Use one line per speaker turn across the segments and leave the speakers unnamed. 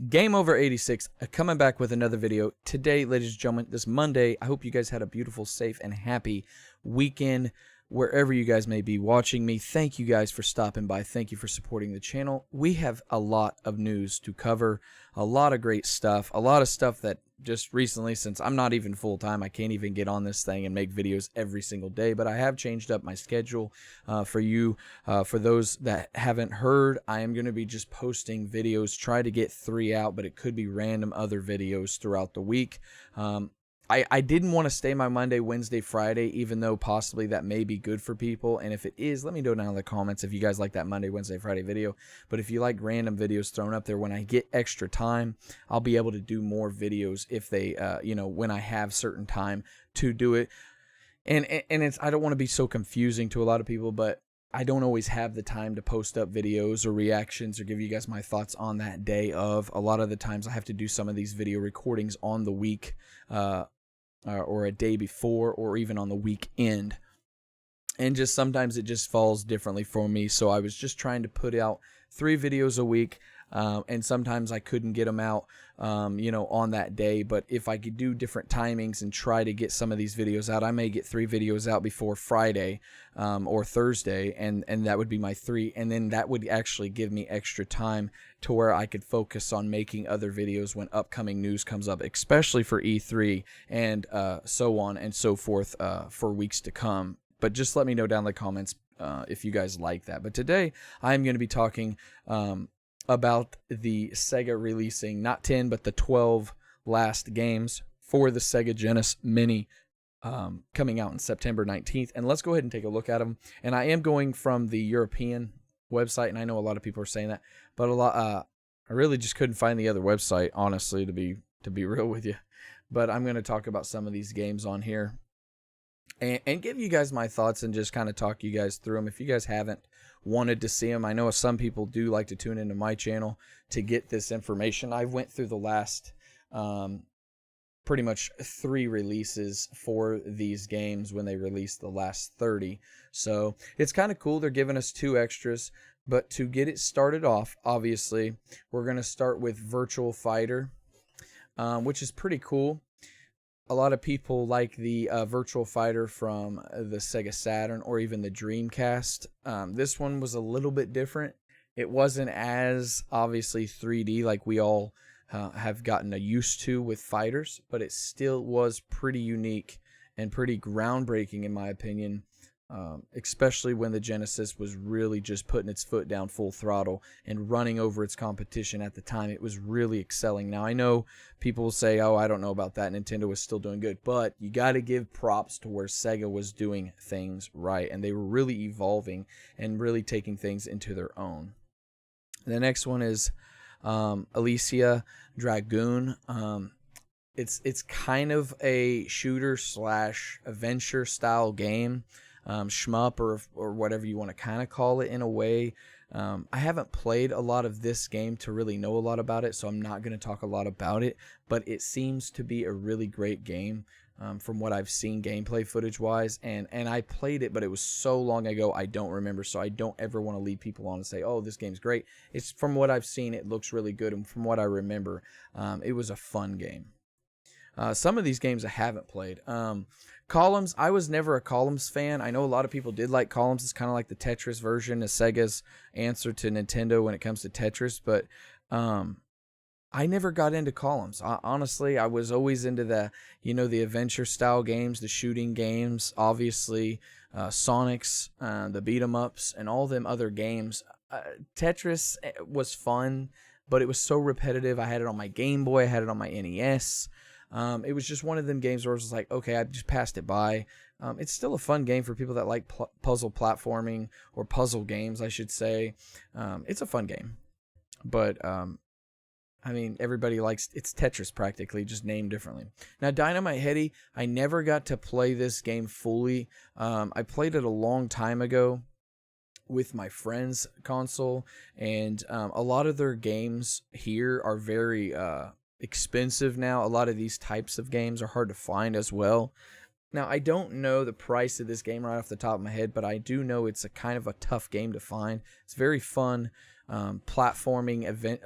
Game Over 86, coming back with another video. Today, ladies and gentlemen, this Monday, I hope you guys had a beautiful, safe, and happy weekend wherever you guys may be watching me. Thank you guys for stopping by. Thank you for supporting the channel. We have a lot of news to cover, a lot of great stuff, a lot of stuff that just recently, since I'm not even full-time, I can't even get on this thing and make videos every single day, but I have changed up my schedule for you. For those that haven't heard, I am going to be just posting videos, try to get 3 out, but it could be random other videos throughout the week. I didn't want to stay my Monday, Wednesday, Friday, even though possibly that may be good for people. And if it is, let me know down in the comments if you guys like that Monday, Wednesday, Friday video. But if you like random videos thrown up there, when I get extra time, I'll be able to do more videos if they, when I have certain time to do it. And it's, I don't want to be so confusing to a lot of people, but I don't always have the time to post up videos or reactions or give you guys my thoughts on that day of. A lot of the times I have to do some of these video recordings on the week, or a day before, or even on the weekend, and just sometimes it just falls differently for me. So I was just trying to put out 3 videos a week, and sometimes I couldn't get them out on that day. But if I could do different timings and try to get some of these videos out, I may get 3 videos out before Friday or Thursday, and that would be my 3, and then that would actually give me extra time to where I could focus on making other videos when upcoming news comes up, especially for E3 and so on and so forth for weeks to come. But just let me know down in the comments if you guys like that. But today I'm going to be talking about the Sega releasing not 10 but the 12 last games for the Sega Genesis Mini coming out on September 19th. And let's go ahead and take a look at them. And I am going from the European website, and I know a lot of people are saying that, but I really just couldn't find the other website, honestly, to be real with you. But I'm going to talk about some of these games on here and give you guys my thoughts and just kind of talk you guys through them. If you guys haven't wanted to see them, I know some people do like to tune into my channel to get this information. I went through the last pretty much 3 releases for these games when they released the last 30. So it's kind of cool. They're giving us 2 extras. But to get it started off, obviously, we're going to start with Virtual Fighter, which is pretty cool. A lot of people like the Virtual Fighter from the Sega Saturn or even the Dreamcast. This one was a little bit different. It wasn't as obviously 3D like we all have gotten used to with fighters, but it still was pretty unique and pretty groundbreaking in my opinion, especially when the Genesis was really just putting its foot down full throttle and running over its competition at the time. It was really excelling. Now, I know people will say, oh, I don't know about that, Nintendo was still doing good, but you got to give props to where Sega was doing things right, and they were really evolving and really taking things into their own. The next one is Elysia Dragoon. It's kind of a shooter slash adventure style game, shmup or whatever you want to kind of call it in a way. I haven't played a lot of this game to really know a lot about it, so I'm not going to talk a lot about it, but it seems to be a really great game from what I've seen gameplay footage wise, and I played it, but it was so long ago I don't remember, so I don't ever want to lead people on and say, oh, this game's great. It's from what I've seen, it looks really good, and from what I remember, it was a fun game. Some of these games I haven't played. Columns, I was never a Columns fan. I know a lot of people did like Columns. It's kind of like the Tetris version of Sega's answer to Nintendo when it comes to Tetris, but I never got into Columns. Honestly, I was always into the adventure style games, the shooting games, obviously, Sonics, the beat 'em ups, and all them other games. Tetris was fun, but it was so repetitive. I had it on my Game Boy, I had it on my NES. It was just one of them games where I was like, okay, I just passed it by. It's still a fun game for people that like puzzle platforming, or puzzle games, I should say. It's a fun game. But, I mean, everybody likes, it's Tetris practically, just named differently. Now, Dynamite Headdy, I never got to play this game fully. I played it a long time ago with my friend's console, and a lot of their games here are very expensive now. A lot of these types of games are hard to find as well. Now, I don't know the price of this game right off the top of my head, but I do know it's a kind of a tough game to find. It's very fun. platforming event,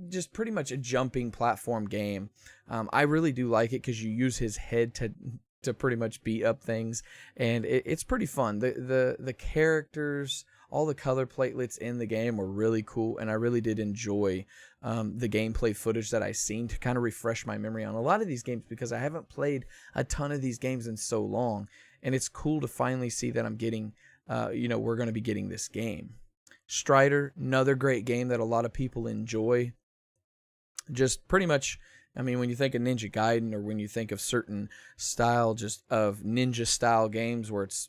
just pretty much a jumping platform game. I really do like it because you use his head to pretty much beat up things, and it's pretty fun. The characters, all the color platelets in the game were really cool, and I really did enjoy the gameplay footage that I seen to kind of refresh my memory on a lot of these games, because I haven't played a ton of these games in so long, and it's cool to finally see that I'm getting, we're going to be getting this game. Strider, another great game that a lot of people enjoy. Just pretty much, I mean, when you think of Ninja Gaiden, or when you think of certain style, just of ninja style games where it's,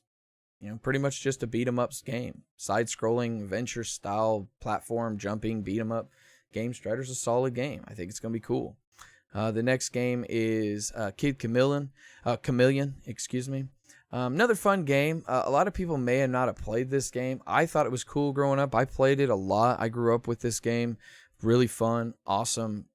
pretty much just a beat 'em ups game, side scrolling adventure style platform jumping beat 'em up game. Strider's a solid game. I think it's gonna be cool. The next game is Kid Chameleon. Excuse me. Another fun game. A lot of people may have not have played this game. I thought it was cool growing up. I played it a lot. I grew up with this game. Really fun, awesome.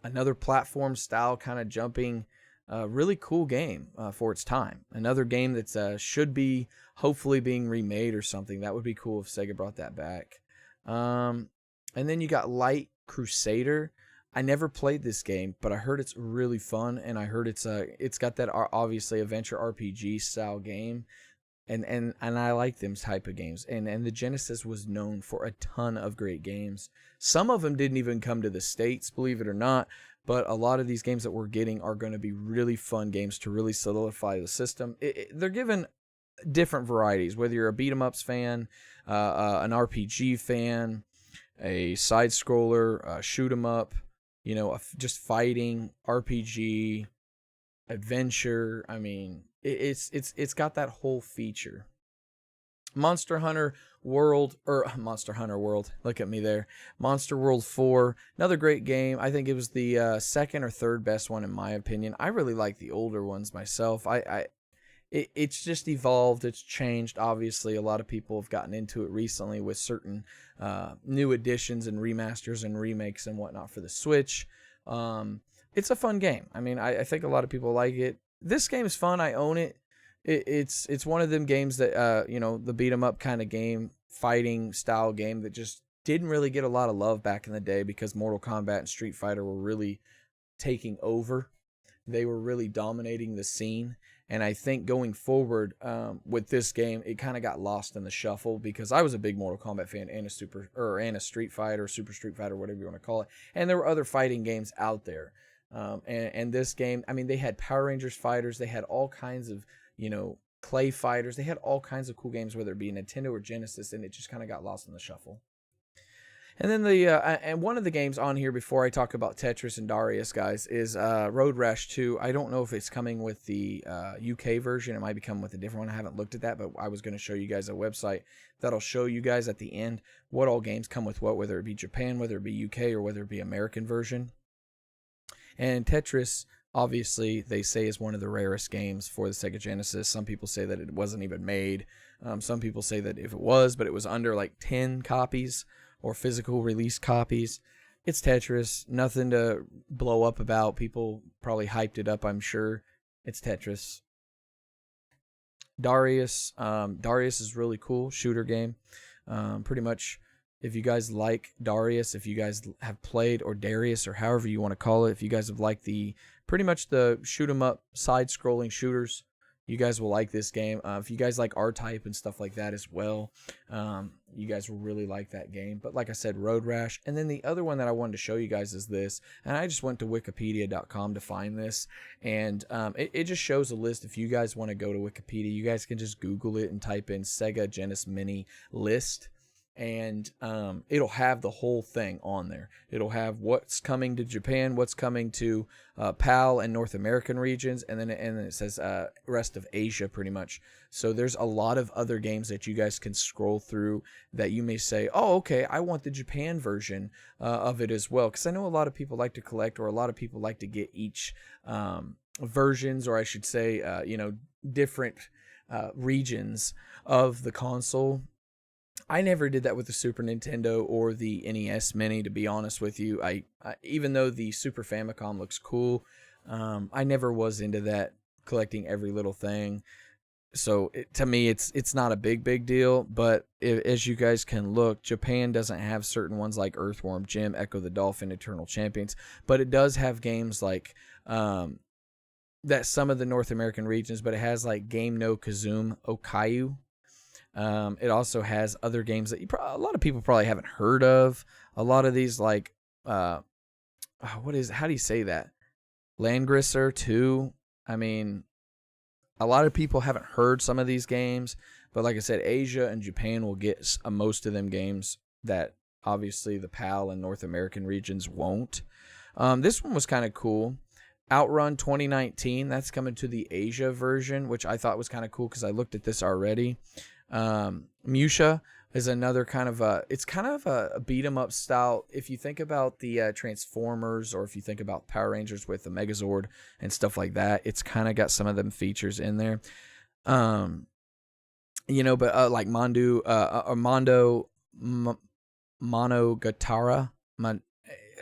Another platform style kind of jumping, really cool game for its time. Another game that should be hopefully being remade or something. That would be cool if Sega brought that back. And then you got Light Crusader. I never played this game, but I heard it's really fun, and I heard it's got that obviously adventure RPG style game, and I like them type of games. And the Genesis was known for a ton of great games. Some of them didn't even come to the States, believe it or not, but a lot of these games that we're getting are going to be really fun games to really solidify the system. They're given different varieties, whether you're a beat 'em ups fan, an RPG fan, a side scroller, shoot 'em up, just fighting, RPG, adventure. I mean, it's got that whole feature. Monster Hunter World. Look at me there. Monster World 4, another great game. I think it was the second or third best one in my opinion. I really like the older ones myself. It's just evolved. It's changed. Obviously, a lot of people have gotten into it recently with certain new additions and remasters and remakes and whatnot for the Switch. It's a fun game. I mean, I think a lot of people like it. This game is fun. I own it. It's one of them games that the beat 'em up kind of game, fighting style game that just didn't really get a lot of love back in the day because Mortal Kombat and Street Fighter were really taking over. They were really dominating the scene. And I think going forward with this game, it kind of got lost in the shuffle because I was a big Mortal Kombat fan and a Street Fighter, Super Street Fighter, whatever you want to call it. And there were other fighting games out there. And this game, I mean, they had Power Rangers fighters. They had all kinds of, clay fighters. They had all kinds of cool games, whether it be Nintendo or Genesis, and it just kind of got lost in the shuffle. And then and one of the games on here before I talk about Tetris and Darius, guys, is Road Rash 2. I don't know if it's coming with the UK version. It might be coming with a different one. I haven't looked at that, but I was going to show you guys a website that'll show you guys at the end what all games come with what, whether it be Japan, whether it be UK, or whether it be American version. And Tetris, obviously, they say is one of the rarest games for the Sega Genesis. Some people say that it wasn't even made. Some people say that if it was, but it was under like 10 copies or physical release copies. It's Tetris. Nothing to blow up about. People probably hyped it up, I'm sure. It's Tetris. Darius. Darius is really cool. Shooter game. Pretty much, if you guys like Darius, if you guys have played, or Darius, or however you want to call it, if you guys have liked pretty much the shoot 'em up side-scrolling shooters, you guys will like this game. If you guys like R-Type and stuff like that as well, you guys will really like that game. But like I said, Road Rash. And then the other one that I wanted to show you guys is this. And I just went to wikipedia.com to find this. And it just shows a list. If you guys want to go to Wikipedia, you guys can just Google it and type in Sega Genesis Mini list. And it'll have the whole thing on there. It'll have what's coming to Japan, what's coming to PAL and North American regions, and then it says rest of Asia pretty much. So there's a lot of other games that you guys can scroll through that you may say, oh, okay, I want the Japan version of it as well. Because I know a lot of people like to collect, or a lot of people like to get each versions, or I should say, different regions of the console. I never did that with the Super Nintendo or the NES Mini, to be honest with you. I even though the Super Famicom looks cool, I never was into that, collecting every little thing. So to me, it's not a big deal. But as you guys can look, Japan doesn't have certain ones like Earthworm Jim, Echo the Dolphin, Eternal Champions, but it does have games like that some of the North American regions. But it has like Game no Kazum Okayu. It also has other games that a lot of people probably haven't heard of. A lot of these like how do you say that? Landgrisser 2. I mean, a lot of people haven't heard some of these games, but like I said, Asia and Japan will get most of them games that obviously the PAL and North American regions won't. This one was kind of cool. Outrun 2019, that's coming to the Asia version, which I thought was kind of cool because I looked at this already. Musha is another kind of it's kind of a beat 'em up style. If you think about the Transformers, or if you think about Power Rangers with the Megazord and stuff like that, it's kind of got some of them features in there. You know, but like Mondo Monogatara,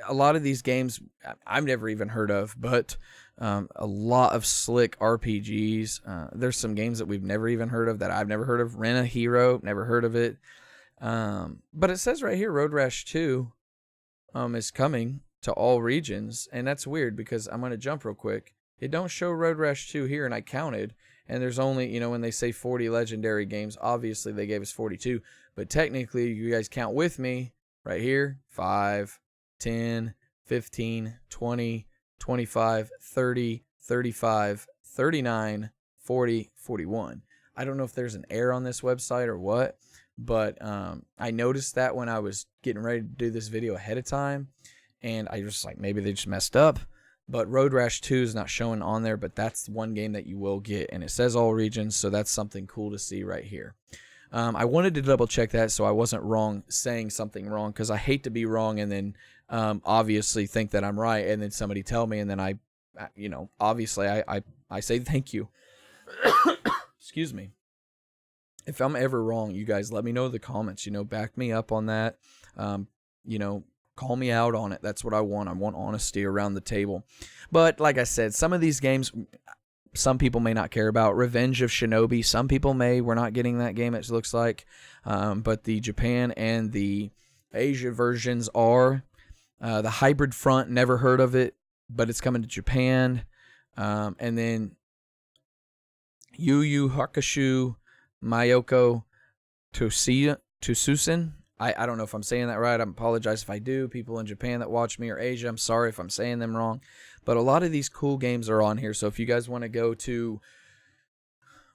a lot of these games I've never even heard of, but a lot of slick RPGs. There's some games that we've never even heard of that I've never heard of. Rena Hero, never heard of it. But it says right here, Road Rash 2 is coming to all regions, and that's weird because I'm going to jump real quick. It don't show Road Rash 2 here, and I counted, and there's only, you know, when they say 40 legendary games, obviously they gave us 42, but technically, you guys count with me right here, 5, 10, 15, 20, 25, 30, 35, 39, 40, 41. I don't know if there's an error on this website or what, but I noticed that when I was getting ready to do this video ahead of time, and I was like, maybe they just messed up. But Road Rash 2 is not showing on there, but that's one game that you will get, and it says all regions, so that's something cool to see right here. I wanted to double check that so I wasn't wrong, saying something wrong, because I hate to be wrong and then obviously think that I'm right, and then somebody tell me, and then I you know, obviously I say thank you. Excuse me. If I'm ever wrong, you guys let me know in the comments, you know, back me up on that. You know, call me out on it. That's what I want. I want honesty around the table. But like I said, some of these games, some people may not care about. Revenge of Shinobi, some people may. We're not getting that game, it looks like. But the Japan and the Asia versions are. The Hybrid Front, never heard of it, but it's coming to Japan. And then Yu Yu Hakusho Mayoko Tsusen. I don't know if I'm saying that right. I apologize if I do. People in Japan that watch me, or Asia, I'm sorry if I'm saying them wrong. But a lot of these cool games are on here. So if you guys want to go to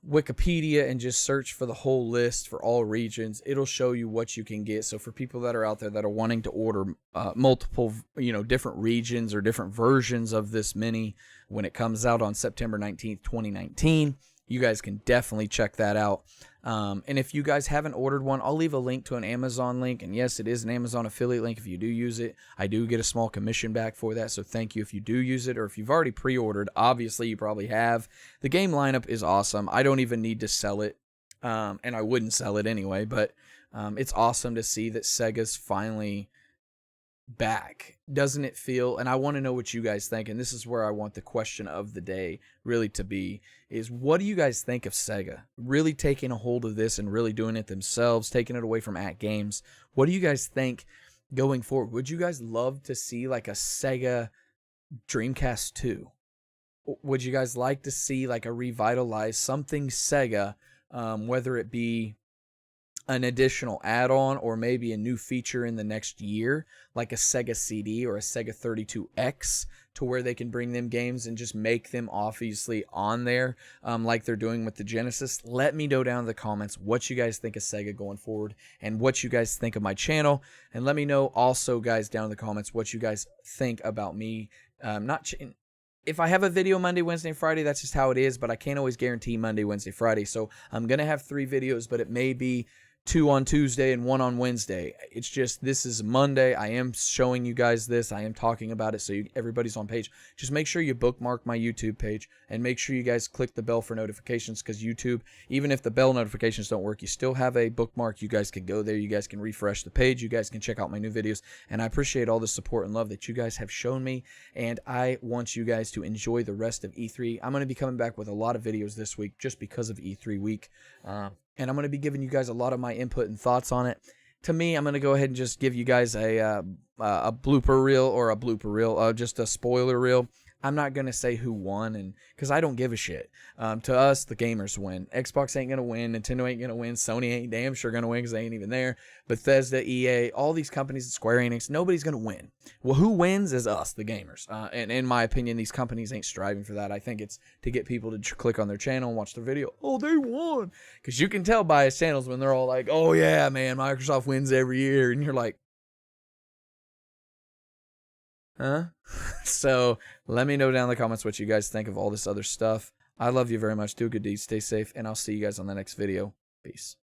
Wikipedia and just search for the whole list for all regions, it'll show you what you can get. So for people that are out there that are wanting to order multiple, you know, different regions or different versions of this mini when it comes out on September 19th, 2019, you guys can definitely check that out. And if you guys haven't ordered one, I'll leave a link to an Amazon link. And yes, it is an Amazon affiliate link. If you do use it, I do get a small commission back for that. So thank you if you do use it, or if you've already pre-ordered. Obviously, you probably have. The game lineup is awesome. I don't even need to sell it. And I wouldn't sell it anyway. But it's awesome to see that Sega's finally back. Doesn't it feel, and I want to know what you guys think, and this is where I want the question of the day really to be, is what do you guys think of Sega really taking a hold of this and really doing it themselves, taking it away from At Games? What do you guys think going forward? Would you guys love to see like a Sega Dreamcast 2? Would you guys like to see like a revitalized something Sega, whether it be an additional add-on or maybe a new feature in the next year, like a Sega CD or a Sega 32X, to where they can bring them games and just make them obviously on there, like they're doing with the Genesis? Let me know down in the comments what you guys think of Sega going forward and what you guys think of my channel. And let me know also, guys, down in the comments what you guys think about me. If I have a video Monday, Wednesday, and Friday, that's just how it is, but I can't always guarantee Monday, Wednesday, Friday. So I'm going to have 3 videos, but it may be 2 on Tuesday and 1 on Wednesday. It's just, this is Monday. I am showing you guys this. I am talking about it so everybody's on page. Just make sure you bookmark my YouTube page and make sure you guys click the bell for notifications, because YouTube, even if the bell notifications don't work, you still have a bookmark. You guys can go there. You guys can refresh the page. You guys can check out my new videos. And I appreciate all the support and love that you guys have shown me. And I want you guys to enjoy the rest of E3. I'm going to be coming back with a lot of videos this week just because of E3 week. And I'm going to be giving you guys a lot of my input and thoughts on it. To me, I'm going to go ahead and just give you guys a blooper reel, or a blooper reel, just a spoiler reel. I'm not going to say who won, and because I don't give a shit. To us, the gamers win. Xbox ain't going to win. Nintendo ain't going to win. Sony ain't damn sure going to win because they ain't even there. Bethesda, EA, all these companies, Square Enix, nobody's going to win. Well, who wins is us, the gamers. And in my opinion, these companies ain't striving for that. I think it's to get people to click on their channel and watch their video. Oh, they won. Because you can tell by his channels when they're all like, oh, yeah, man, Microsoft wins every year. And you're like, huh? So let me know down in the comments what you guys think of all this other stuff. I love you very much. Do a good deed. Stay safe. And I'll see you guys on the next video. Peace.